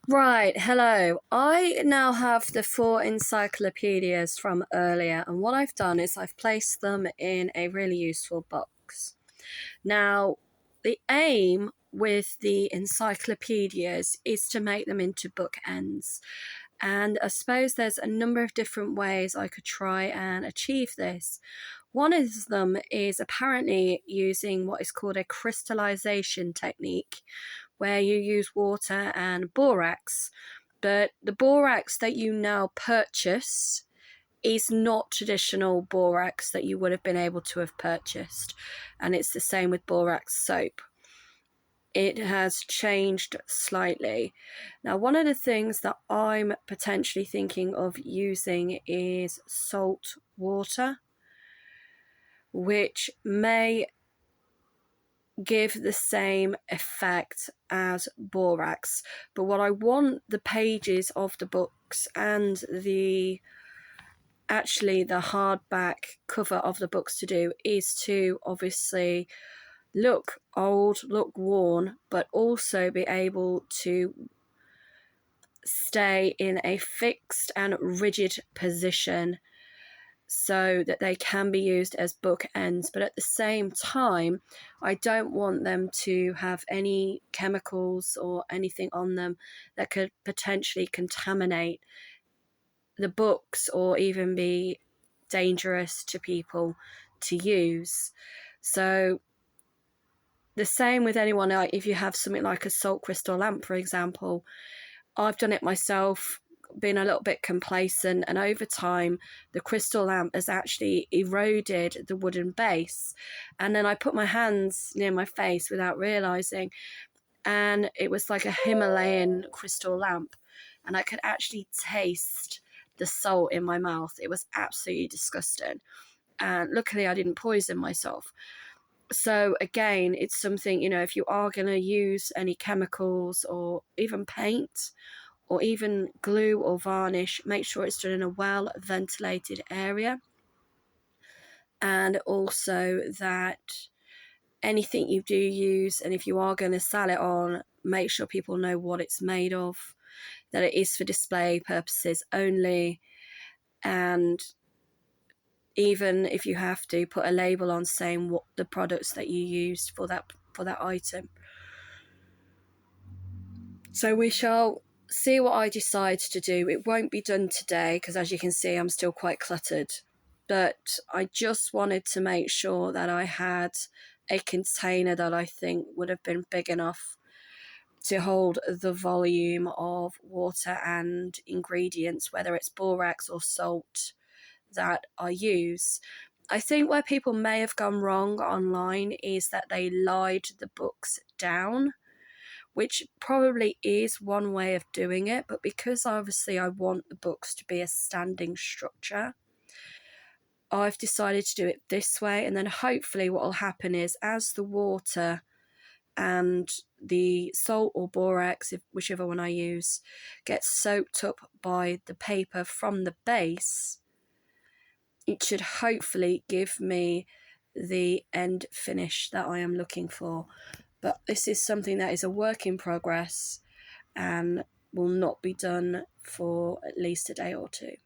Right, hello. I now have the 4 encyclopedias from earlier, and what I've done is I've placed them in a really useful box. Now, the aim with the encyclopedias is to make them into bookends, and I suppose there's a number of different ways I could try and achieve this. One of them is apparently using what is called a crystallization technique, where you use water and borax. But the borax that you now purchase is not traditional borax that you would have been able to have purchased. And it's the same with borax soap. It has changed slightly. Now, one of the things that I'm potentially thinking of using is salt water, which may give the same effect as borax. But what I want the pages of the books and the hardback cover of the books to do is to obviously look old, look worn, but also be able to stay in a fixed and rigid position so that they can be used as bookends. But at the same time, I don't want them to have any chemicals or anything on them that could potentially contaminate the books or even be dangerous to people to use. So the same with anyone, if you have something like a salt crystal lamp, for example. I've done it myself, been a little bit complacent, and over time the crystal lamp has actually eroded the wooden base, and then I put my hands near my face without realizing, and it was like a Himalayan crystal lamp, and I could actually taste the salt in my mouth. It was absolutely disgusting, and luckily I didn't poison myself. So again, it's something, if you are going to use any chemicals or even paint or even glue or varnish, make sure it's done in a well ventilated area. And also that anything you do use, and if you are going to sell it on, make sure people know what it's made of, that it is for display purposes only, and even if you have to, put a label on saying what the products that you used for that item. So we shall see what I decide to do. It won't be done today because, as you can see, I'm still quite cluttered. But I just wanted to make sure that I had a container that I think would have been big enough to hold the volume of water and ingredients, whether it's borax or salt, that I use. I think where people may have gone wrong online is that they lied the books down, which probably is one way of doing it, but because obviously I want the books to be a standing structure, I've decided to do it this way. And then hopefully what will happen is, as the water and the salt or borax, whichever one I use, gets soaked up by the paper from the base, it should hopefully give me the end finish that I am looking for. But this is something that is a work in progress and will not be done for at least a day or two.